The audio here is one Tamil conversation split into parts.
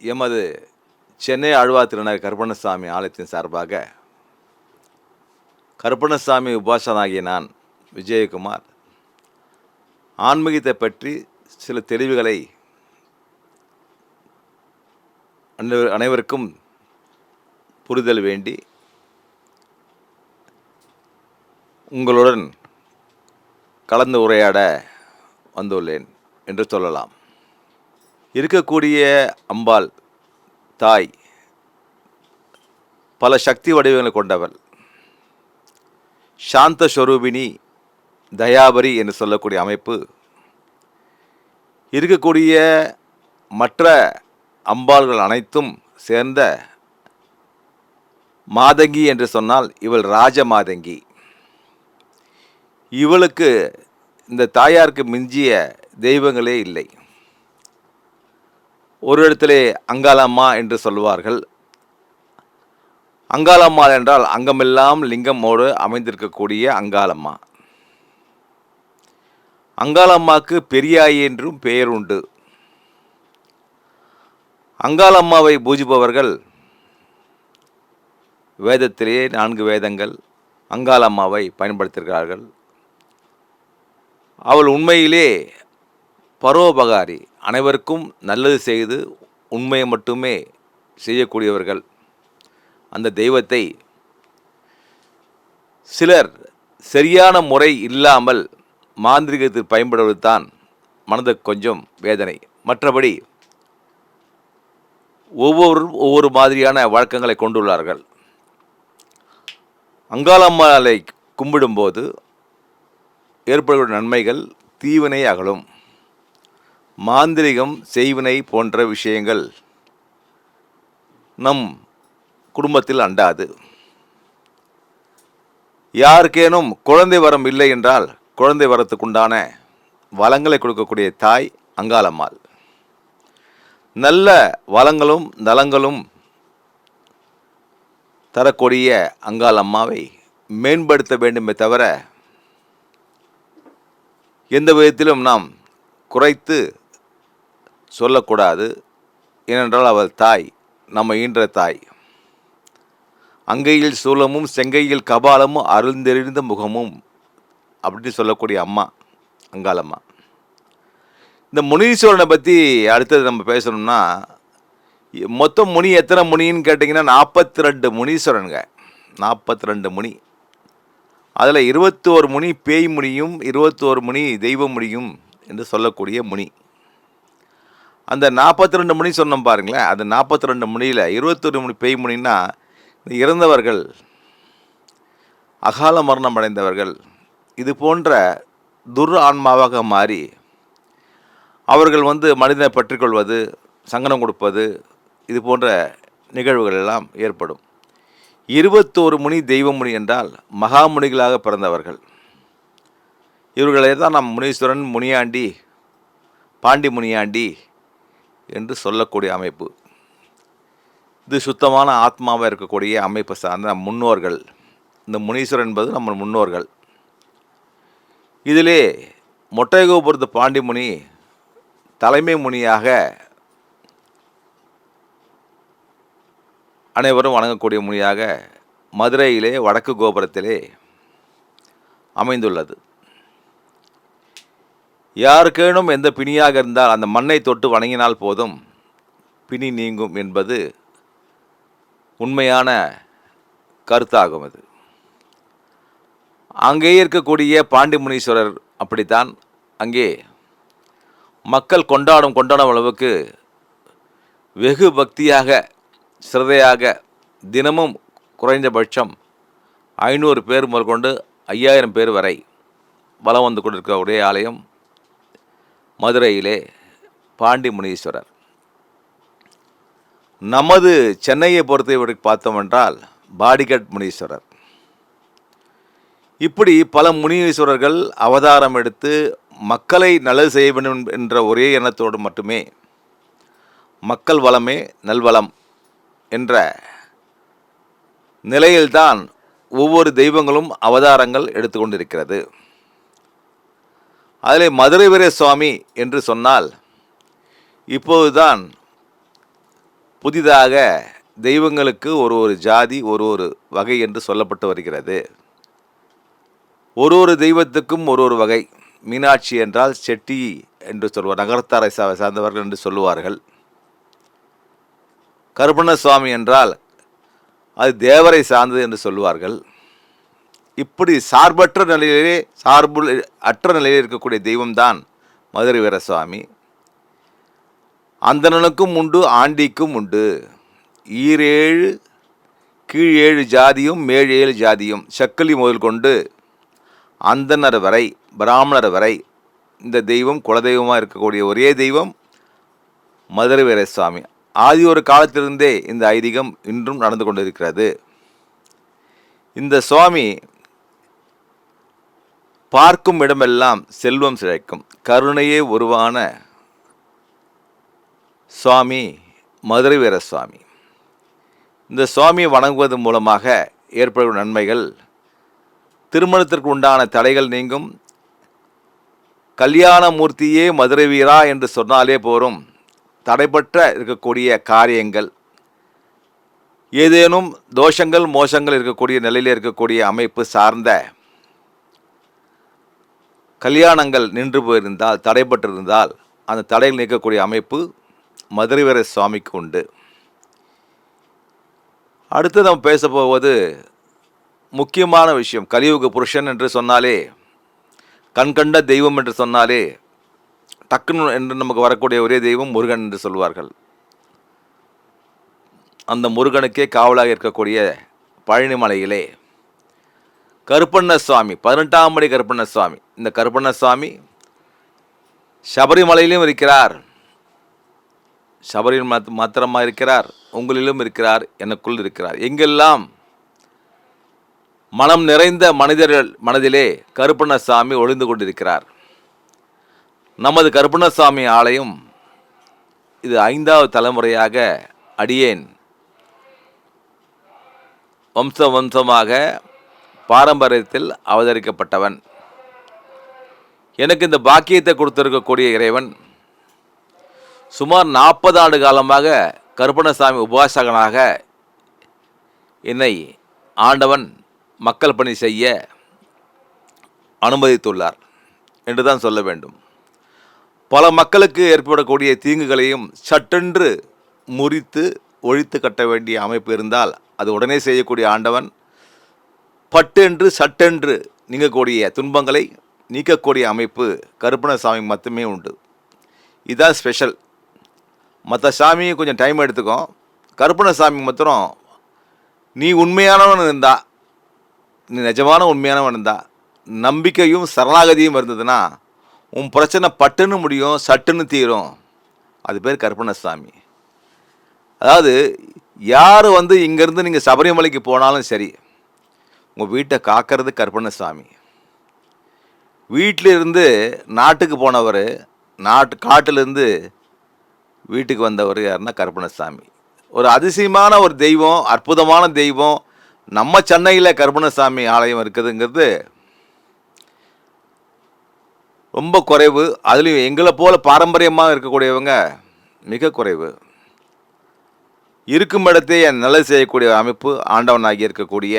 எமது சென்னை ஆழ்வார் திருநகர் கருப்பண்ணசாமி ஆலயத்தின் சார்பாக கருப்பண்ணசாமி உபாசனாகிய நான் விஜயகுமார் ஆன்மீகத்தை பற்றி சில தெளிவுகளை அனைவருக்கும் புரிதல் வேண்டி உங்களுடன் கலந்து உரையாட வந்துள்ளேன் என்று சொல்லலாம். இருக்கக்கூடிய அம்பாள் தாய் பல சக்தி வடிவங்களை கொண்டவள். சாந்த ஸ்வரூபிணி, தயாபரி என்று சொல்லக்கூடிய அமைப்பு இருக்கக்கூடிய மற்ற அம்பாள்கள் அனைத்தும் சேர்ந்த மாதங்கி என்று சொன்னால் இவள் ராஜ மாதங்கி. இவளுக்கு இந்த தாயாருக்கு மிஞ்சிய தெய்வங்களே இல்லை. ஒரு இடத்திலே அங்காளம்மா என்று சொல்வார்கள். அங்காளம்மா என்றால் அங்கமெல்லாம் லிங்கமோடு அமைந்திருக்கக்கூடிய அங்காளம்மா. அங்காளம்மாவுக்கு பெரியாயி என்றும் பெயர் உண்டு. அங்காளம்மாவை பூஜிப்பவர்கள் வேதத்திலே 4 வேதங்கள் அங்காளம்மாவை பயன்படுத்துகிறார்கள். அவள் உண்மையிலே பரோபகாரி, அனைவருக்கும் நல்லது செய்து உண்மையை மட்டுமே செய்யக்கூடியவர்கள். அந்த தெய்வத்தை சிலர் சரியான முறை இல்லாமல் மாந்திரிகத்தில் பயன்படுவது தான் மனதுக்கு கொஞ்சம் வேதனை. மற்றபடி ஒவ்வொரு மாதிரியான வழக்கங்களை கொண்டுள்ளார்கள். அங்காளம்மாளை கும்பிடும்போது ஏற்படக்கூடிய நன்மைகள் தீவினை அகலும். மாந்திரிகம், செய்வினை போன்ற விஷயங்கள் நம் குடும்பத்தில் அண்டாது. யாருக்கேனும் குழந்தை வரம் இல்லை என்றால் குழந்தை வரத்துக்குண்டான வளங்களை கொடுக்கக்கூடிய தாய் அங்காளம்மாள். நல்ல வளங்களும் நலங்களும் தரக்கூடிய அங்காளம்மாவை மேம்படுத்த வேண்டுமே தவிர எந்த விதத்திலும் நாம் குறைத்து சொல்லக்கூடாது. ஏனென்றால் அவள் தாய், நம்ம ஈன்ற தாய். அங்கையில் சூலமும் செங்கையில் கபாலமும் அருந்தெறிந்த முகமும் அப்படின்னு சொல்லக்கூடிய அம்மா அங்காளம்மா. இந்த முனீஸ்வரனை பற்றி அடுத்தது நம்ம பேசணும்னா, மொத்தம் முனி எத்தனை முனின்னு கேட்டிங்கன்னா 42 முனீஸ்வரனுங்க. 42 முனி. அதில் 21 முனி பேய் முனியும் 21 முனி தெய்வ முனியும் என்று சொல்லக்கூடிய முனி. அந்த 42 முனி சொன்னோம் பாருங்களேன். அந்த 42 முனியில் 21 முனி பேய் முனின்னா இறந்தவர்கள், அகால மரணம் அடைந்தவர்கள், இது போன்ற துர் ஆன்மாவாக மாறி அவர்கள் மனிதனை பற்றிக்கொள்வது, சங்கடம் கொடுப்பது, இது போன்ற நிகழ்வுகள் எல்லாம் ஏற்படும். 21 முனி தெய்வ முனி என்றால் மகாமுனிகளாக பிறந்தவர்கள். இவர்களை தான் நாம் முனீஸ்வரன், முனியாண்டி, பாண்டி முனியாண்டி என்று சொல்லக்கூடிய அமைப்பு. இது சுத்தமான ஆத்மாவாக இருக்கக்கூடிய அமைப்பை சார்ந்த முன்னோர்கள். இந்த முனீஸ்வரன் என்பது நம்ம முன்னோர்கள். இதிலே மொட்டை கோபுரத்து பாண்டி முனி தலைமை முனியாக அனைவரும் வணங்கக்கூடிய முனியாக மதுரையிலே வடக்கு கோபுரத்திலே அமைந்துள்ளது. யாருக்கேனும் எந்த பிணியாக இருந்தால் அந்த மண்ணை தொட்டு வணங்கினால் போதும், பிணி நீங்கும் என்பது உண்மையான கருத்தாகும். அது அங்கே இருக்கக்கூடிய பாண்டி முனீஸ்வரர் அப்படித்தான். அங்கே மக்கள் கொண்டாடும் அளவுக்கு வெகு பக்தியாக, சிரதையாக தினமும் குறைந்தபட்சம் 500 பேர் முதற்கொண்டு 5000 பேர் வரை வலம் வந்து கொண்டிருக்கக்கூடிய ஆலயம் மதுரையிலே பாண்டி முனீஸ்வரர். நமது சென்னையை பொறுத்தவரை பார்த்தோம் என்றால் பாடிகட் முனீஸ்வரர். இப்படி பல முனீஸ்வரர்கள் அவதாரம் எடுத்து மக்களை நல்லது செய்ய வேண்டும் என்ற ஒரே எண்ணத்தோடு மட்டுமே மக்கள் வளமே நல்வளம் என்ற நிலையில்தான் ஒவ்வொரு தெய்வங்களும் அவதாரங்கள் எடுத்துக்கொண்டிருக்கிறது. அதிலே மதுரை வீர சுவாமி என்று சொன்னால் இப்போதுதான் புதிதாக தெய்வங்களுக்கு ஒரு ஒரு ஜாதி ஒரு ஒரு வகை என்று சொல்லப்பட்டு வருகிறது. ஒரு ஒரு தெய்வத்துக்கும் ஒரு ஒரு வகை. மீனாட்சி என்றால் செட்டி என்று சொல்வார், நகரத்தாரை சார்ந்தவர்கள் என்று சொல்லுவார்கள். கருப்பண்ணசுவாமி என்றால் அது தேவரை சார்ந்தது என்று சொல்லுவார்கள். இப்படி சார்பற்ற நிலையிலே அற்ற நிலையில் இருக்கக்கூடிய தெய்வம்தான் மதுரை வீரசுவாமி. அந்தணனுக்கும் உண்டு, ஆண்டிக்கும் உண்டு. ஈரேழு கீழ் 7 ஜாதியும் மேல் 7 ஜாதியும், சக்கிலி முதல் கொண்டு அந்தனர் வரை பிராமணர் வரை இந்த தெய்வம் குலதெய்வமாக இருக்கக்கூடிய ஒரே தெய்வம் மதுரை வீரசுவாமி. ஆதி ஒரு காலத்திலிருந்தே இந்த ஐதீகம் இன்றும் நடந்து கொண்டிருக்கிறது. இந்த சுவாமி பார்க்கும் இடமெல்லாம் செல்வம் சிழைக்கும் கருணையே உருவான சுவாமி மதுரை வீரசுவாமி. இந்த சுவாமியை வணங்குவதன் மூலமாக ஏற்படும் நன்மைகள், திருமணத்திற்கு உண்டான தடைகள் நீங்கும். கல்யாணமூர்த்தியே மதுரை வீரா என்று சொன்னாலே போரும், தடைபற்ற இருக்கக்கூடிய காரியங்கள், ஏதேனும் தோஷங்கள் மோசங்கள் இருக்கக்கூடிய நிலையில் இருக்கக்கூடிய அமைப்பு சார்ந்த கல்யாணங்கள் நின்று போயிருந்தால், தடைபட்டிருந்தால் அந்த தடைகள் நீக்கக்கூடிய அமைப்பு மதுரை வீர சுவாமிக்கு உண்டு. அடுத்து நம்ம பேச போவது முக்கியமான விஷயம். கலியுக புருஷன் என்று சொன்னாலே, கண்கண்ட தெய்வம் என்று சொன்னாலே டக்குன்னு என்று நமக்கு வரக்கூடிய ஒரே தெய்வம் முருகன் என்று சொல்வார்கள். அந்த முருகனுக்கே காவலாக இருக்கக்கூடிய பழனிமலையிலே கருப்பண்ணசுவாமி, 18ஆம் படி கருப்பண்ணசுவாமி. இந்த கருப்பண்ணசுவாமி சபரிமலையிலும் இருக்கிறார், சபரியில் மாத்திரமாக இருக்கிறார், உங்களிலும் இருக்கிறார், எனக்குள் இருக்கிறார். எங்கெல்லாம் மனம் நிறைந்த மனிதர்கள் மனதிலே கருப்பண்ணசாமி ஒளிந்து கொண்டிருக்கிறார். நமது கருப்பண்ணசாமி ஆலயம் இது 5வது தலைமுறையாக அடியேன் வம்சமாக பாரம்பரியத்தில் அவதரிக்கப்பட்டவன். எனக்கு இந்த பாக்கியத்தை கொடுத்திருக்கக்கூடிய இறைவன் சுமார் 40 ஆண்டு காலமாக கருப்பண்ணசாமி உபாசகனாக என்னை ஆண்டவன் மக்கள் பணி செய்ய அனுமதித்துள்ளார் என்று தான் சொல்ல வேண்டும். பல மக்களுக்கு ஏற்படக்கூடிய தீங்குகளையும் சட்டென்று முறித்து ஒழித்து கட்ட வேண்டிய அமைப்பு இருந்தால் அது உடனே செய்யக்கூடிய ஆண்டவன், பட்டென்று சட்டென்று நீங்கக்கூடிய துன்பங்களை நீக்கக்கூடிய அமைப்பு கருப்பண்ணசாமி மட்டுமே உண்டு. இதுதான் ஸ்பெஷல். மற்ற சாமியும் கொஞ்சம் டைம் எடுத்துக்கும். கருப்பண்ணசாமி மாத்திரம் நீ உண்மையானவன் இருந்தா, நீ நிஜமான உண்மையானவன் இருந்தா, நம்பிக்கையும் சரணாகதியும் இருந்ததுன்னா உன் பிரச்சனை பட்டுன்னு முடியும், சட்டுன்னு தீரும். அது பேர் கருப்பண்ணசாமி. அதாவது யார் இங்கேருந்து நீங்கள் சபரிமலைக்கு போனாலும் சரி, உங்கள் வீட்டை காக்கிறது கருப்பண்ணசாமி. வீட்டிலிருந்து நாட்டுக்கு போனவர், காட்டிலிருந்து வீட்டுக்கு வந்தவர் யாருன்னா கருப்பண்ணசாமி. ஒரு அதிசயமான ஒரு தெய்வம், அற்புதமான தெய்வம். நம்ம சென்னையில் கருப்பண்ணசாமி ஆலயம் இருக்குதுங்கிறது ரொம்ப குறைவு. அதுலேயும் எங்களை போல பாரம்பரியமாக இருக்கக்கூடியவங்க மிக குறைவு. இருக்கும் இடத்தையே நல்லது செய்யக்கூடிய அமைப்பு ஆண்டவனாகி இருக்கக்கூடிய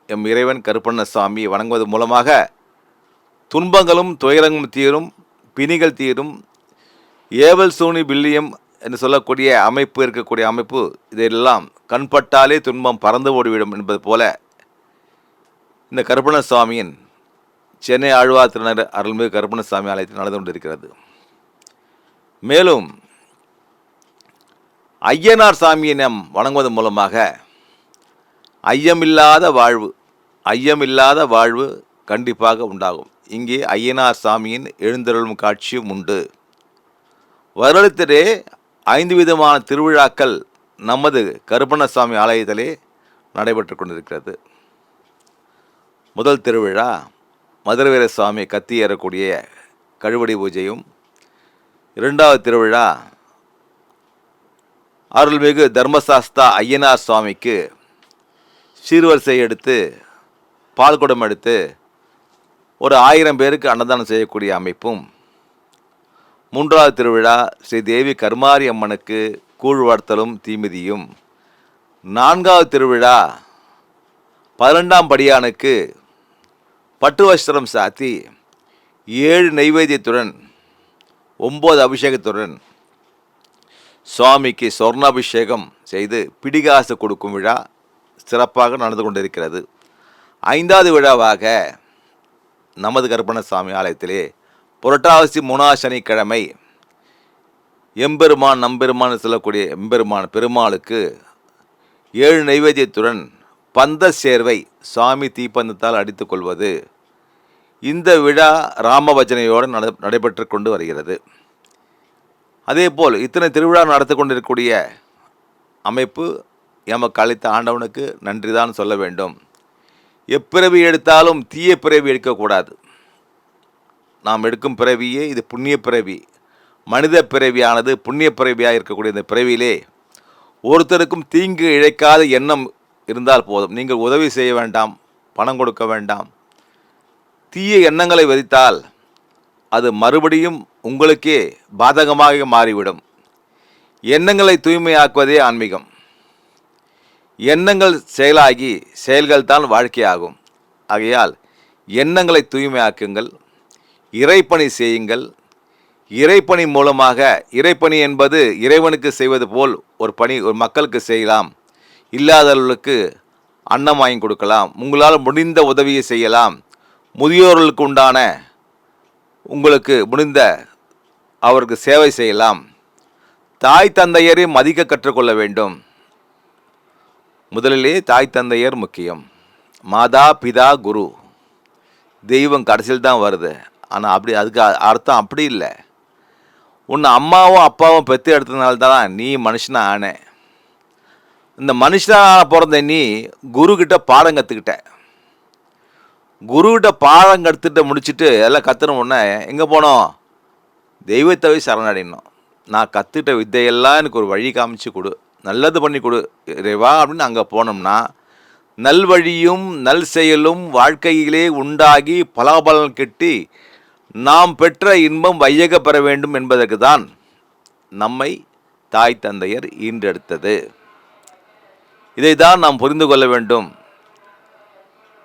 எம் இறைவன் கருப்பண்ணசாமி வணங்குவது மூலமாக துன்பங்களும் துயரங்களும் தீரும், பிணிகள் தீரும். ஏவல் சூனி பில்லியம் என்று சொல்லக்கூடிய அமைப்பு இருக்கக்கூடிய அமைப்பு, இதெல்லாம் கண்பட்டாலே துன்பம் பறந்து ஓடிவிடும் என்பது போல இந்த கருப்பண்ணசுவாமியின் சென்னை ஆழ்வார் திருநகர் அருள்மிகு கருப்பண்ணசாமி ஆலயத்தில் நடந்து கொண்டிருக்கிறது. மேலும் ஐயனார் சாமியை நாம் வணங்குவதன் மூலமாக ஐயமில்லாத வாழ்வு கண்டிப்பாக உண்டாகும். இங்கே ஐயனார் சாமியின் எழுந்தருளும் காட்சியும் உண்டு. வருடத்திலே 5 விதமான திருவிழாக்கள் நமது கருப்பண்ணசாமி ஆலயத்திலே நடைபெற்று கொண்டிருக்கிறது. முதல் திருவிழா மதுரை வீரசுவாமி கத்தி ஏறக்கூடிய கழுவடி பூஜையும், 2வது திருவிழா அருள்மிகு தர்மசாஸ்தா ஐயனார் சுவாமிக்கு சீர்வரிசை எடுத்து பால்குடம் எடுத்து ஒரு 1000 பேருக்கு அன்னதானம் செய்யக்கூடிய அமைப்பும், 3வது திருவிழா ஸ்ரீ தேவி கருமாரி அம்மனுக்கு கூழ் வார்த்தலும் தீமிதியும். 4வது திருவிழா 12ஆம் படியானுக்கு பட்டு வஸ்திரம் சாத்தி 7 நைவேத்தியத்துடன் 9 அபிஷேகத்துடன் சுவாமிக்கு சொர்ணாபிஷேகம் செய்து பிடிகாசு கொடுக்கும் விழா சிறப்பாக நடந்து கொண்டிருக்கிறது. 5வது விழாவாக நமது கருப்பண்ணசாமி ஆலயத்திலே புரட்டாசி 3ஆம் சனிக்கிழமை எம்பெருமான் நம்பெருமான் சொல்லக்கூடிய எம்பெருமான் பெருமாளுக்கு 7 நைவேத்தியத்துடன் பந்த சேர்வை சுவாமி தீப்பந்தத்தால் அடித்து கொள்வது. இந்த விழா ராமபஜனையோடு நடைபெற்று கொண்டு வருகிறது. அதேபோல் இத்தனை திருவிழா நடத்தி கொண்டிருக்கக்கூடிய அமைப்பு எமக்கு அளித்த ஆண்டவனுக்கு நன்றி தான் சொல்ல வேண்டும். எப்பிறவி எடுத்தாலும் தீய பிறவி எடுக்கக்கூடாது. நாம் எடுக்கும் பிறவியே இது புண்ணிய பிறவி. மனித பிறவியானது புண்ணிய பிறவியாக இருக்கக்கூடிய இந்த பிறவியிலே ஒருத்தருக்கும் தீங்கு இழைக்காத எண்ணம் இருந்தால் போதும். நீங்கள் உதவி செய்ய வேண்டாம், பணம் கொடுக்க வேண்டாம். தீய எண்ணங்களை விதித்தால் அது மறுபடியும் உங்களுக்கே பாதகமாக மாறிவிடும். எண்ணங்களை தூய்மையாக்குவதே ஆன்மீகம். எண்ணங்கள் செயலாகி செயல்கள் தான் வாழ்க்கையாகும். ஆகையால் எண்ணங்களை தூய்மையாக்குங்கள், இறைப்பணி செய்யுங்கள். இறைப்பணி மூலமாக, இறைப்பணி என்பது இறைவனுக்கு செய்வது போல் ஒரு பணி ஒரு மக்களுக்கு செய்யலாம். இல்லாதவர்களுக்கு அன்னம் வாங்கி கொடுக்கலாம். உங்களால் முடிந்த உதவியை செய்யலாம். முதியோர்களுக்கு உண்டான உங்களுக்கு முடிந்த அவருக்கு சேவை செய்யலாம். தாய் தந்தையரை மதிக்க கற்றுக்கொள்ள வேண்டும். முதலிலே தாய் தந்தையர் முக்கியம். மாதா பிதா குரு, தெய்வம் கடைசியில் தான் வருது. ஆனால் அப்படி அதுக்கு அர்த்தம் அப்படி இல்லை. உன்னை அம்மாவும் அப்பாவும் பெற்று எடுத்ததுனால தான் நீ மனுஷனாக ஆன. இந்த மனுஷனாக பிறந்த நீ குருக்கிட்ட பாடம் கற்றுக்கிட்ட. குருக்கிட்ட பாடம் கற்றுட்டு முடிச்சுட்டு எல்லாம் கற்றுன உடனே எங்கே போனோம்? தெய்வத்தை சரணடையணும். நான் கற்றுக்கிட்ட வித்தையெல்லாம் எனக்கு ஒரு வழி காமிச்சு கொடு, நல்லது பண்ணி கொடு இறைவா அப்படின்னு அங்கே போனோம்னா நல்வழியும் நல் செயலும் வாழ்க்கையிலே உண்டாகி பலாபலன் கிட்டி நாம் பெற்ற இன்பம் வையக பெற வேண்டும் என்பதற்கு தான் நம்மை தாய் தந்தையர் ஈன்றெடுத்தது. இதைத்தான் நாம் புரிந்து கொள்ள வேண்டும்.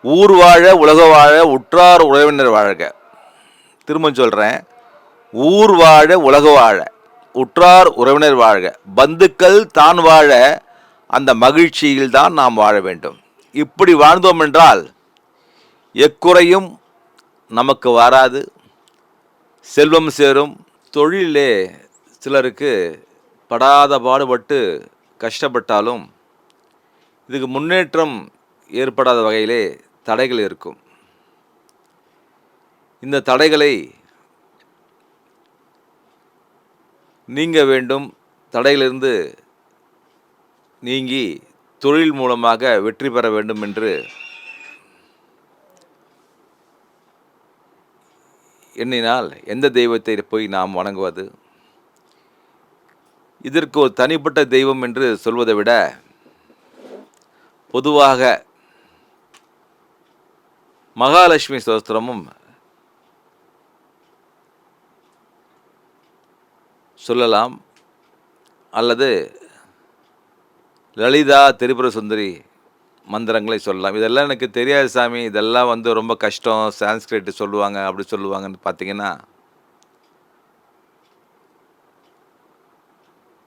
ஊர் வாழ உலக வாழ உற்றார் உறவினர் வாழ்க. திரும்ப சொல்கிறேன், ஊர் வாழ உலக வாழ உற்றார் உறவினர் வாழ்க. பந்துக்கள் தான் வாழ அந்த மகிழ்ச்சியில் தான் நாம் வாழ வேண்டும். இப்படி வாழ்ந்தோம் என்றால் எக்குறையும் நமக்கு வராது, செல்வம் சேரும். தொழிலே சிலருக்கு படாத பாடுபட்டு கஷ்டப்பட்டாலும் இதுக்கு முன்னேற்றம் ஏற்படாத வகையிலே தடைகள் இருக்கும். இந்த தடைகளை நீங்க வேண்டும். தடையிலிருந்து நீங்கி தொழில் மூலமாக வெற்றி பெற வேண்டும் என்று எண்ணினால் எந்த தெய்வத்தை போய் நாம் வணங்குவது? இதற்கு ஒரு தனிப்பட்ட தெய்வம் என்று சொல்வதை விட பொதுவாக மகாலட்சுமி ஸ்தோத்திரமும் சொல்லலாம், அல்லது லலிதா திரிபுர சுந்தரி மந்திரங்களை சொல்லலாம். இதெல்லாம் எனக்கு தெரியாது சாமி, இதெல்லாம் ரொம்ப கஷ்டம், சான்ஸ்கிரிட் சொல்லுவாங்க அப்படி சொல்லுவாங்கன்னு பார்த்தீங்கன்னா,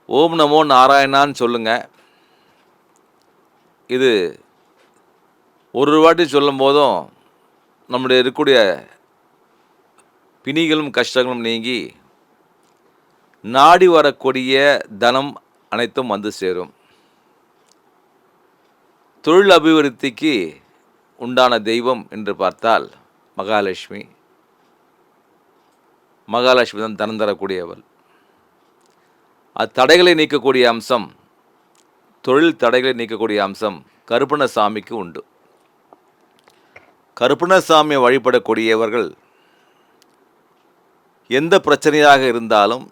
ஓம் நமோ நாராயணான்னு சொல்லுங்க. இது ஒரு வாட்டி சொல்லும் போதும் நம்முடைய இருக்கக்கூடிய பிணிகளும் கஷ்டங்களும் நீங்கி நாடி வரக்கூடிய தனம் அனைத்தும் வந்து சேரும். தொழில் அபிவிருத்திக்கு உண்டான தெய்வம் என்று பார்த்தால் மகாலட்சுமி. மகாலட்சுமி தான் தனம் தரக்கூடியவள். தடைகளை நீக்கக்கூடிய அம்சம், தொழில் தடைகளை நீக்கக்கூடிய அம்சம் கருப்பண்ணசாமிக்கு உண்டு. கருப்பண்ணசாமியை வழிபடக்கூடியவர்கள் எந்த பிரச்சனையாக இருந்தாலும்,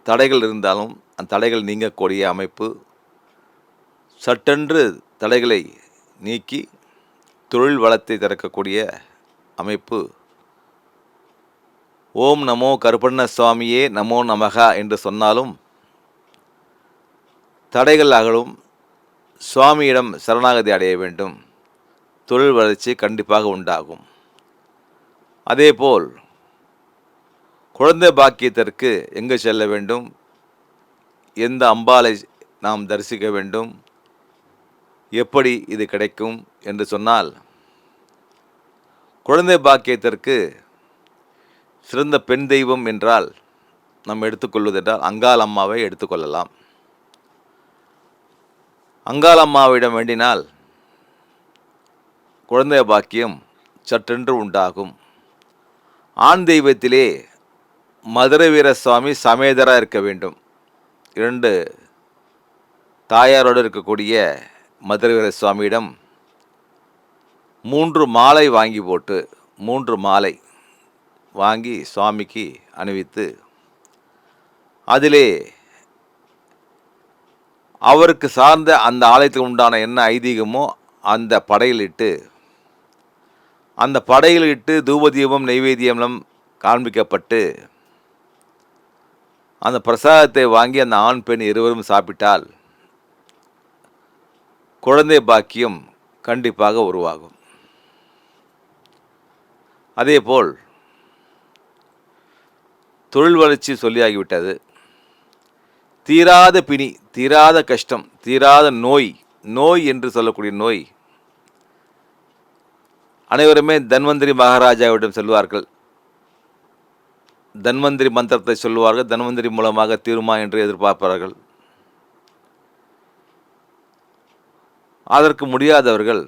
தடைகள் இருந்தாலும் அந்த தடைகள் நீங்கக்கூடிய அமைப்பு, சட்டென்று தடைகளை நீக்கி தொழில் வளத்தை திறக்கக்கூடிய அமைப்பு. ஓம் நமோ கருப்பண்ண சுவாமியே நமோ நமகா என்று சொன்னாலும் தடைகள் அகலும். சுவாமியிடம் சரணாகதி அடைய வேண்டும். தொழில் வளர்ச்சி கண்டிப்பாக உண்டாகும். அதேபோல் குழந்தை பாக்கியத்திற்கு எங்கு செல்ல வேண்டும், எந்த அம்பாளை நாம் தரிசிக்க வேண்டும், எப்படி இது கிடைக்கும் என்று சொன்னால், குழந்தை பாக்கியத்திற்கு சிறந்த பெண் தெய்வம் என்றால் நாம் எடுத்துக்கொள்வதென்றால் அங்காள் அம்மாவை எடுத்துக்கொள்ளலாம். அங்காள் அம்மாவிடம் வேண்டினால் குழந்தை பாக்கியம் சற்றென்று உண்டாகும். ஆண் தெய்வத்திலே மதுரை வீர சுவாமி சமேதராக இருக்க வேண்டும். 2 தாயாரோடு இருக்கக்கூடிய மதுரை வீர சுவாமியிடம் 3 மாலை வாங்கி போட்டு 3 மாலை வாங்கி சுவாமிக்கு அணிவித்து அதிலே அவருக்கு சார்ந்த அந்த ஆலயத்துக்கு உண்டான என்ன ஐதீகமோ அந்த படையிலிட்டு அந்த படையிலிட்டு தூபதீபம் நெய்வேத்தியம் காண்பிக்கப்பட்டு அந்த பிரசாதத்தை வாங்கி அந்த ஆண் பெண் இருவரும் சாப்பிட்டால் குழந்தை பாக்கியம் கண்டிப்பாக உருவாகும். அதேபோல் தொழில் வளர்ச்சி சொல்லியாகிவிட்டது. தீராத பிணி, தீராத கஷ்டம், தீராத நோய் என்று சொல்லக்கூடிய நோய் அனைவருமே தன்வந்திரி மகாராஜாவிடம் செல்வார்கள். தன்வந்திரி மந்திரத்தை சொல்லுவார்கள். தன்வந்திரி மூலமாக தீருமா என்று எதிர்பார்ப்பார்கள். அதற்கு முடியாதவர்கள்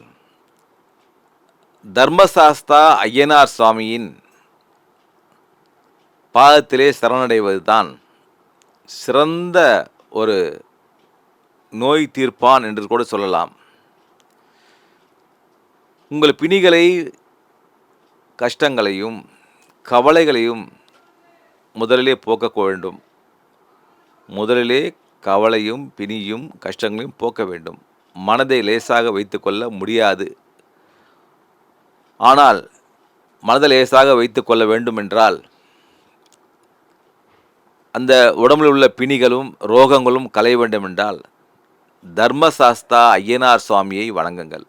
தர்மசாஸ்தா ஐயனார் சுவாமியின் பாதத்திலே சரணடைவது தான் சிறந்த ஒரு நோய் தீர்ப்பான் என்று கூட சொல்லலாம். உங்கள் பிணிகளை, கஷ்டங்களையும் கவலைகளையும் முதலிலே போக்க வேண்டும். முதலிலே கவலையும் பிணியும் கஷ்டங்களையும் போக்க வேண்டும். மனதை லேசாக வைத்துக்கொள்ள முடியாது. ஆனால் மனதை லேசாக வைத்துக்கொள்ள வேண்டும் என்றால் அந்த உடம்பில் உள்ள பிணிகளும் ரோகங்களும் களைய வேண்டும் என்றால் தர்மசாஸ்தா ஐயனார் சுவாமியை வணங்குங்கள்.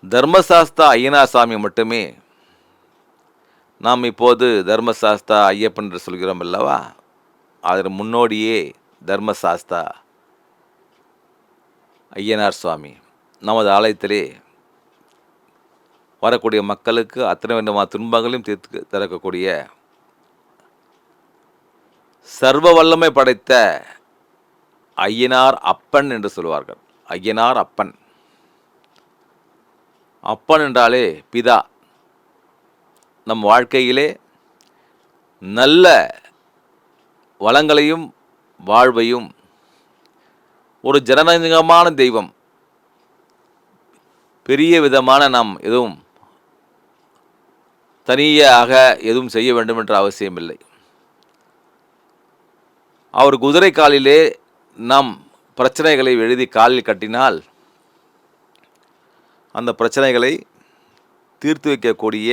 தர்மசாஸ்தா ஐயனார் சுவாமி மட்டுமே நாம் இப்போது தர்மசாஸ்தா ஐயப்பன் என்று சொல்கிறோம் அல்லவா, அதற்கு முன்னோடியே தர்மசாஸ்தா ஐயனார் சுவாமி நமது ஆலயத்திலே வரக்கூடிய மக்களுக்கு அத்தனை விதமான துன்பங்களையும் தீர்த்து தரக்கூடிய சர்வ வல்லமை படைத்த ஐயனார் அப்பன் என்று சொல்வார்கள். ஐயனார் அப்பன். அப்பன் என்றாலே பிதா. நம் வாழ்க்கையிலே நல்ல வளங்களையும் வாழ்வையும் ஒரு ஜனநாயகமான தெய்வம். பெரிய விதமான நாம் எதுவும் தனியாக எதுவும் செய்ய வேண்டும் என்ற அவசியமில்லை. அவர் குதிரை காலிலே நாம் பிரச்சனைகளை எழுதி காலில் கட்டினால் அந்த பிரச்சனைகளை தீர்த்து வைக்கக்கூடிய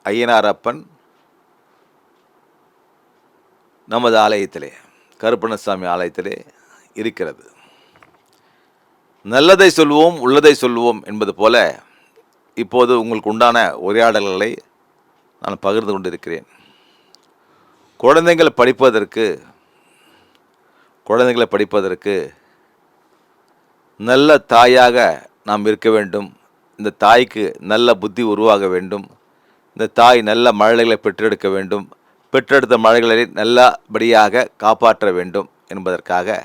ஐயனார் அப்பன் நமது ஆலயத்திலே, கருப்பண்ணசாமி ஆலயத்திலே இருக்கிறது. நல்லதை சொல்வோம், உள்ளதை சொல்வோம் என்பது போல இப்போது உங்களுக்கு உண்டான உரையாடல்களை நான் பகிர்ந்து கொண்டிருக்கிறேன். குழந்தைகளை படிப்பதற்கு நல்ல தாயாக நாம் இருக்க வேண்டும். இந்த தாய்க்கு நல்ல புத்தி உருவாக வேண்டும். இந்த தாய் நல்ல மழலைகளை பெற்றெடுக்க வேண்டும். பெற்றெடுத்த மழலைகளை நல்லபடியாக காப்பாற்ற வேண்டும் என்பதற்காக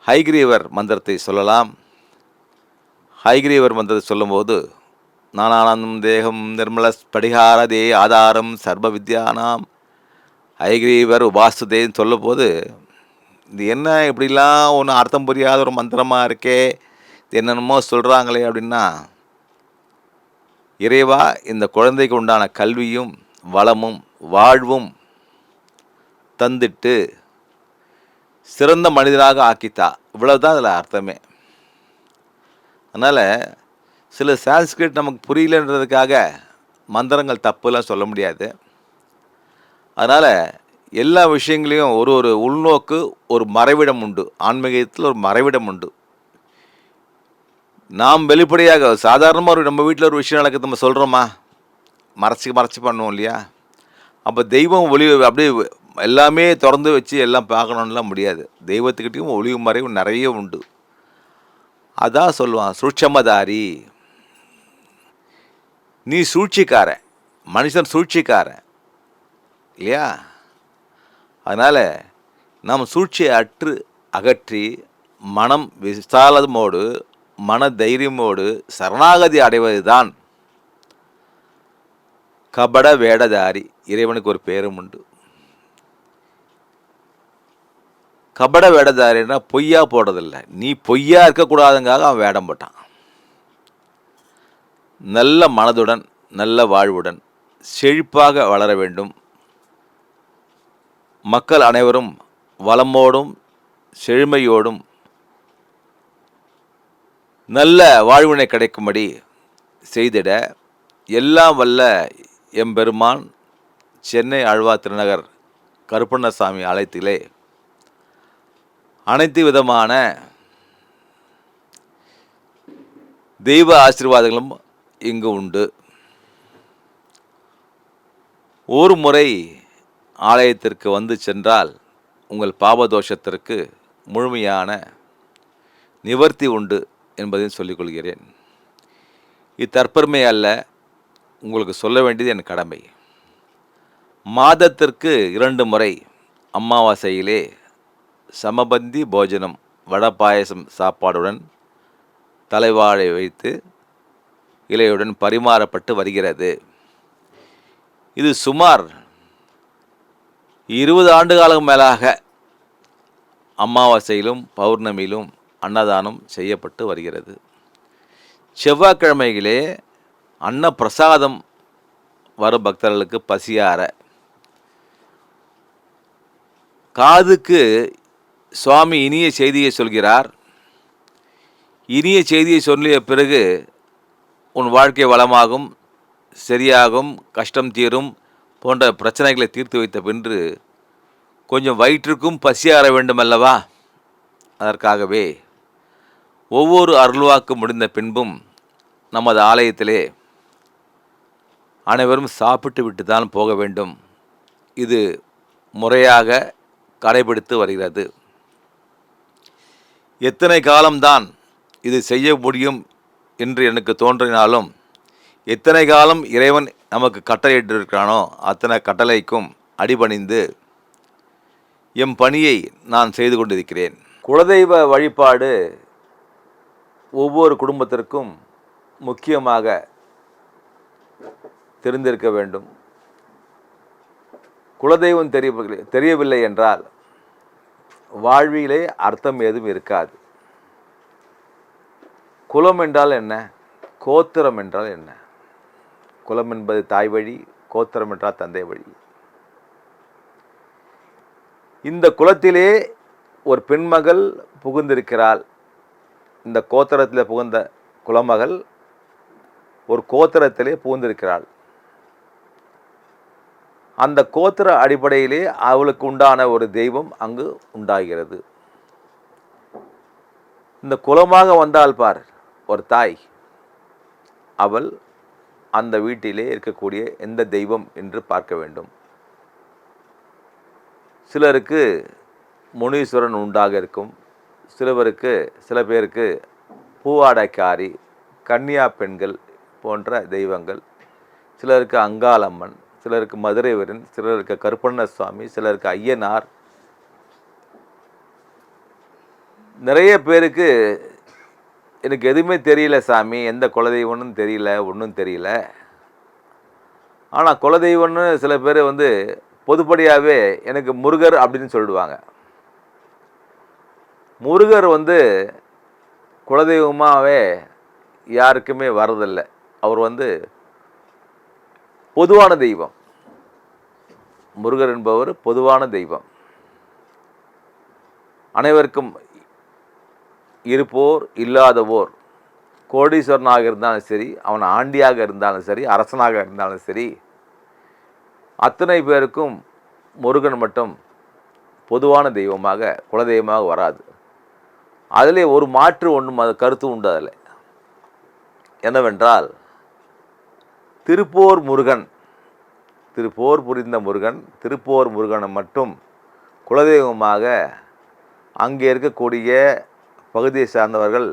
ஹைகிரீவர் மந்திரத்தை சொல்லலாம். ஹைகிரீவர் மந்திரத்தை சொல்லும்போது நானானந்தம் தேகம் நிர்மல ஸ்படிகாரதே ஆதாரம் சர்வ வித்யானாம் ஹைகிரீவர் உபாசுதேன்னு சொல்லும்போது இது என்ன இப்படிலாம் ஒன்றும் அர்த்தம் புரியாத ஒரு மந்திரமாக இருக்கே, இது என்னென்னமோ சொல்கிறாங்களே அப்படின்னா, இறைவா இந்த குழந்தைக்கு உண்டான கல்வியும் வளமும் வாழ்வும் தந்துட்டு சிறந்த மனிதனாக ஆக்கித்தா, இவ்வளவுதான் அதில் அர்த்தமே. அதனால் சில சான்ஸ்கிரிட் நமக்கு புரியலன்றதுக்காக மந்திரங்கள் தப்புலாம் சொல்ல முடியாது. அதனால் எல்லா விஷயங்களையும் ஒரு ஒரு உள்நோக்கு, ஒரு மறைவிடம் உண்டு. ஆன்மீகத்தில் ஒரு மறைவிடம் உண்டு. நாம் வெளிப்படையாக சாதாரணமாக நம்ம வீட்டில் ஒரு விஷயம் நடக்குது நம்ம சொல்கிறோமா? மறைச்சு பண்ணுவோம் இல்லையா? அப்போ தெய்வம் அப்படியே எல்லாமே திறந்து வச்சு எல்லாம் பார்க்கணுன்னுலாம் முடியாது. தெய்வத்துக்கிட்டேயும் ஒளிவு மறைவு நிறைய உண்டு. அதான் சொல்லுவான் சூட்சமதாரி. நீ சூழ்ச்சிக்காரன், மனுஷன் சூழ்ச்சிக்காரன் இல்லையா? அதனால் நாம் சூழ்ச்சியை அகற்றி மனம் விசாலமோடு மன தைரியமோடு சரணாகதி அடைவது தான் கபட வேடதாரி. இறைவனுக்கு ஒரு பேரும் உண்டு. கபட வேடதாரின்னா பொய்யா போடுறதில்லை. நீ பொய்யா இருக்கக்கூடாதுங்காக அவன் வேடம் போட்டான். நல்ல மனதுடன் நல்ல வாழ்வுடன் செழிப்பாக வளர வேண்டும். மக்கள் அனைவரும் வளமோடும் செழுமையோடும் நல்ல வாழ்வினை கிடைக்கும்படி செய்திட எல்லாம் வல்ல எம்பெருமான் சென்னை ஆழ்வார் திருநகர் கருப்பண்ணசாமி ஆலயத்திலே அனைத்து விதமான தெய்வ ஆசீர்வாதங்களும் இங்கு உண்டு. ஒரு முறை ஆலயத்திற்கு வந்து சென்றால் உங்கள் பாபதோஷத்திற்கு முழுமையான நிவர்த்தி உண்டு என்பதையும் சொல்லிக்கொள்கிறேன். இத்தற்பெருமை அல்ல, உங்களுக்கு சொல்ல வேண்டியது என் கடமை. மாதத்திற்கு 2 முறை அமாவாசையிலே சமபந்தி போஜனம் வடை பாயசம் சாப்பாடுடன் தலைவாழை வைத்து இலையுடன் பரிமாறப்பட்டு வருகிறது. இது சுமார் 20 ஆண்டு காலம் மேலாக அமாவாசையிலும் பௌர்ணமியிலும் அன்னதானம் செய்யப்பட்டு வருகிறது. செவ்வாய்க்கிழமைகளே அன்ன பிரசாதம் வரும் பக்தர்களுக்கு பசியார. காதுக்கு சுவாமி இனிய செய்தியை சொல்கிறார். இனிய செய்தியை சொல்லிய பிறகு உன் வாழ்க்கை வளமாகும், சரியாகும், கஷ்டம் தீரும் போன்ற பிரச்சனைகளை தீர்த்து வைத்த பின்பு கொஞ்சம் வயிற்றுக்கும் பசியாற வேண்டும் அல்லவா? அதற்காகவே ஒவ்வொரு அருள்வாக்கு முடிந்த பின்பும் நமது ஆலயத்திலே அனைவரும் சாப்பிட்டு விட்டு தான் போக வேண்டும். இது முறையாக கடைபிடித்து வருகிறது. எத்தனை காலம்தான் இது செய்ய முடியும் என்று எனக்கு தோன்றினாலும், எத்தனை காலம் இறைவன் நமக்கு கட்டளையிட்டிருக்கிறானோ அத்தனை கட்டளைக்கும் அடிபணிந்து எம் பணியை நான் செய்து கொண்டிருக்கிறேன். குலதெய்வ வழிபாடு ஒவ்வொரு குடும்பத்திற்கும் முக்கியமாக தெரிந்திருக்க வேண்டும். குலதெய்வம் தெரியவில்லை என்றால் வாழ்விலே அர்த்தம் எதுவும் இருக்காது. குலம் என்றால் என்ன? கோத்திரம் என்றால் என்ன? குலம் என்பது தாய் வழி, கோத்திரம் என்றால் தந்தை வழி. இந்த குலத்திலே ஒரு பெண்மகள் புகுந்திருக்கிறாள். இந்த கோத்திரத்தில் புகுந்த குலமகள் ஒரு கோத்திரத்திலே புகுந்திருக்கிறாள். அந்த கோத்திர அடிப்படையிலே அவளுக்கு உண்டான ஒரு தெய்வம் அங்கு உண்டாகிறது. இந்த குலமாக வந்தால் பார் ஒரு தாய், அவள் அந்த வீட்டிலே இருக்கக்கூடிய எந்த தெய்வம் என்று பார்க்க வேண்டும். சிலருக்கு முனீஸ்வரன் உண்டாக இருக்கும். சில பேருக்கு பூவாடைக்காரி, கன்னியா பெண்கள் போன்ற தெய்வங்கள். சிலருக்கு அங்காளம்மன், சிலருக்கு மதுரை வீரன், சிலருக்கு கருப்பண்ணசுவாமி, சிலருக்கு ஐயனார். நிறைய பேருக்கு எனக்கு எதுவுமே தெரியல சாமி, எந்த குலதெய்வம்னு தெரியல, ஒன்றும் தெரியல. ஆனால் குலதெய்வம்னு சில பேர் பொதுப்படியாகவே எனக்கு முருகர் அப்படின்னு சொல்லிடுவாங்க. முருகர் குலதெய்வமாகவே யாருக்குமே வரதில்லை. அவர் பொதுவான தெய்வம். முருகர் என்பவர் பொதுவான தெய்வம். அனைவருக்கும் இருப்போர் இல்லாதவோர், கோடீஸ்வரனாக இருந்தாலும் சரி, அவன் ஆண்டியாக இருந்தாலும் சரி, அரசனாக இருந்தாலும் சரி, அத்தனை பேருக்கும் முருகன் மட்டும் பொதுவான தெய்வமாக குலதெய்வமாக வராது. அதிலே ஒரு மாற்று ஒன்றும் அது கருத்து உண்டு. அதில் என்னவென்றால், திருப்போர் முருகன், திருப்போர் புரிந்த முருகன், திருப்போர் முருகனை மட்டும் குலதெய்வமாக அங்கே இருக்கக்கூடிய பகுதியை சார்ந்தவர்கள்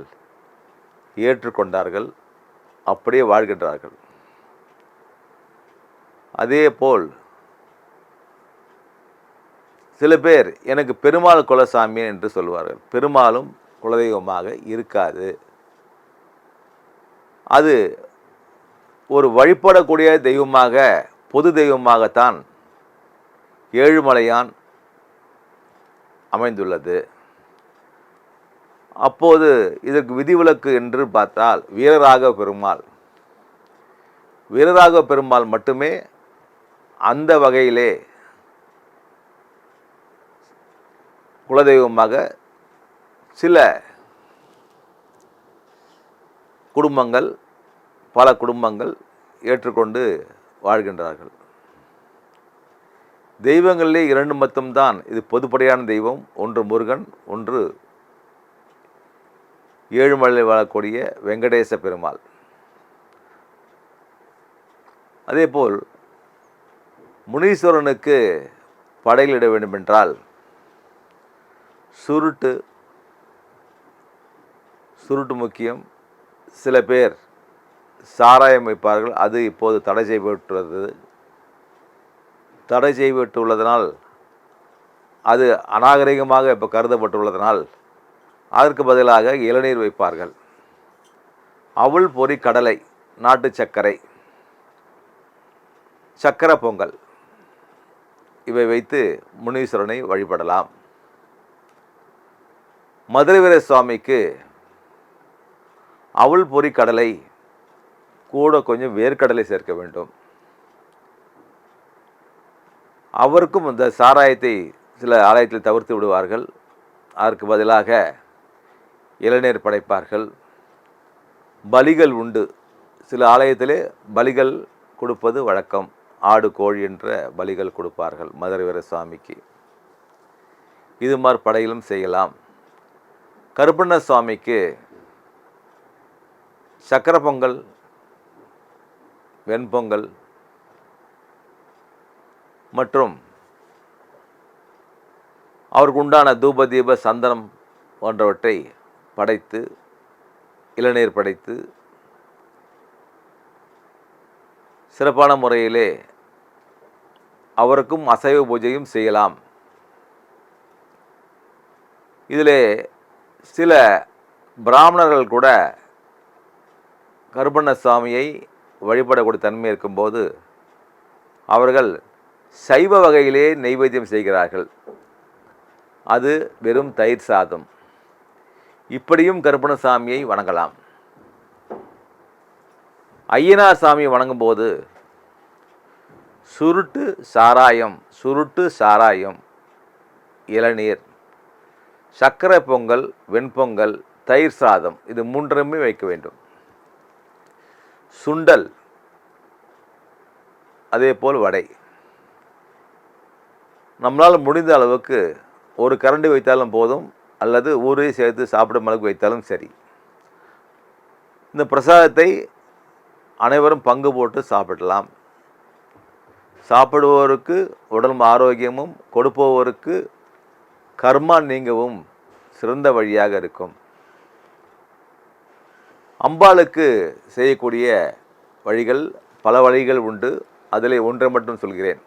ஏற்றுக்கொண்டார்கள், அப்படியே வாழ்கின்றார்கள். அதேபோல் சில பேர் எனக்கு பெருமாள் குலசாமி என்று சொல்வார்கள். பெருமாளும் குலதெய்வமாக இருக்காது. அது ஒரு வழிபடக்கூடிய தெய்வமாக, பொது தெய்வமாகத்தான் ஏழுமலையான் அமைந்துள்ளது. அப்போது இதற்கு விதிவிலக்கு என்று பார்த்தால் வீரராக பெருமாள், வீரராக பெருமாள் மட்டுமே அந்த வகையிலே குலதெய்வமாக சில குடும்பங்கள், பல குடும்பங்கள் ஏற்றுக்கொண்டு வாழ்கின்றார்கள். தெய்வங்களிலே இரண்டு மட்டும்தான் இது பொதுப்படையான தெய்வம். ஒன்று முருகன், ஒன்று ஏழுமலையில் வாழக்கூடிய வெங்கடேச பெருமாள். அதேபோல் முனீஸ்வரனுக்கு படையிலிட வேண்டுமென்றால் சுருட்டு முக்கியம். சில பேர் சாராயம் வைப்பார்கள். அது இப்போது தடை செய்யப்பட்டுள்ளது. தடை செய்யப்பட்டுள்ளதனால், அது அநாகரிகமாக இப்போ கருதப்பட்டுள்ளதனால் அதற்கு பதிலாக இளநீர் வைப்பார்கள். அவல் பொறி கடலை, நாட்டு சர்க்கரை, சக்கரை பொங்கல் இவை வைத்து முனீஸ்வரனை வழிபடலாம். மதுரை வீர சுவாமிக்கு அவல் பொறி கடலை கூட கொஞ்சம் வேர்க்கடலை சேர்க்க வேண்டும். அவருக்கும் இந்த சாராயத்தை சில ஆலயத்தில் தவிர்த்து விடுவார்கள். அதற்கு பதிலாக இளநீர் படைப்பார்கள். பலிகள் உண்டு. சில ஆலயத்திலே பலிகள் கொடுப்பது வழக்கம். ஆடு கோழி என்ற பலிகள் கொடுப்பார்கள் மதுரை வீர சுவாமிக்கு. இது மாதிரி படையிலும் செய்யலாம். கருப்பண்ண சுவாமிக்கு சக்கரை பொங்கல், வெண்பொங்கல் மற்றும் அவருக்கு உண்டான தூப தீப சந்தனம் போன்றவற்றை படைத்து, இளநீர் படைத்து சிறப்பான முறையிலே அவருக்கும் அசைவ பூஜையும் செய்யலாம். இதிலே சில பிராமணர்கள் கூட கருப்பண்ண சுவாமியை வழிபடக்கூடிய தன்மை இருக்கும்போது அவர்கள் சைவ வகையிலே நெய்வேத்தியம் செய்கிறார்கள். அது வெறும் தயிர் சாதம். இப்படியும் கருப்பண்ண சாமியை வணங்கலாம். ஐயனார் சாமியை வணங்கும்போது சுருட்டு சாராயம், இளநீர், சர்க்கரை பொங்கல், வெண்பொங்கல், தயிர் சாதம் இது மூன்றுமே வைக்க வேண்டும். சுண்டல், அதேபோல் வடை. நம்மளால் முடிந்த அளவுக்கு ஒரு கரண்டி வைத்தாலும் போதும், அல்லது ஊரே சேர்த்து சாப்பிடும் அளவுக்கு வைத்தாலும் சரி. இந்த பிரசாதத்தை அனைவரும் பங்கு போட்டு சாப்பிடலாம். சாப்பிடுவோருக்கு உடல் ஆரோக்கியமும், கொடுப்பவருக்கு கர்மா நீங்கவும் சிறந்த வழியாக இருக்கும். அம்பாளுக்கு செய்யக்கூடிய வழிகள் பல வழிகள் உண்டு. அதில் ஒன்றை மட்டும் சொல்கிறேன்.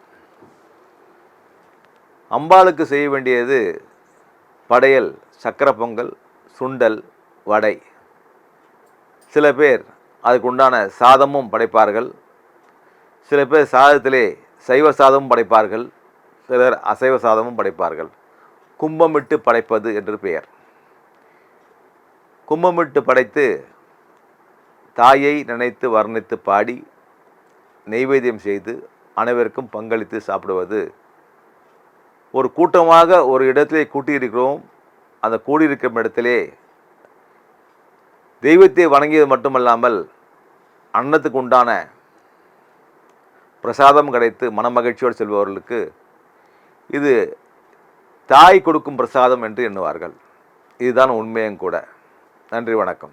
அம்பாளுக்கு செய்ய வேண்டியது படையல், சக்கரை பொங்கல், சுண்டல், வடை. சில பேர் அதுக்கு உண்டான சாதமும் படைப்பார்கள். சில பேர் சாதத்திலே சைவ சாதமும் படைப்பார்கள். சிலர் அசைவ சாதமும் படைப்பார்கள். கும்பமிட்டு படைப்பது என்று பெயர். கும்பமிட்டு படைத்து தாயை நினைத்து வர்ணித்து பாடி நெய்வேத்தியம் செய்து அனைவருக்கும் பங்களித்து சாப்பிடுவது. ஒரு கூட்டமாக ஒரு இடத்திலே கூட்டியிருக்கிறோம். அந்த கூடியிருக்கும் இடத்திலே தெய்வத்தை வணங்கியது மட்டுமல்லாமல் அன்னத்துக்கு உண்டான பிரசாதம் கிடைத்து மனமகிழ்ச்சியோடு செல்பவர்களுக்கு இது தாய் கொடுக்கும் பிரசாதம் என்று எண்ணுவார்கள். இதுதான் உண்மையும் கூட. நன்றி, வணக்கம்.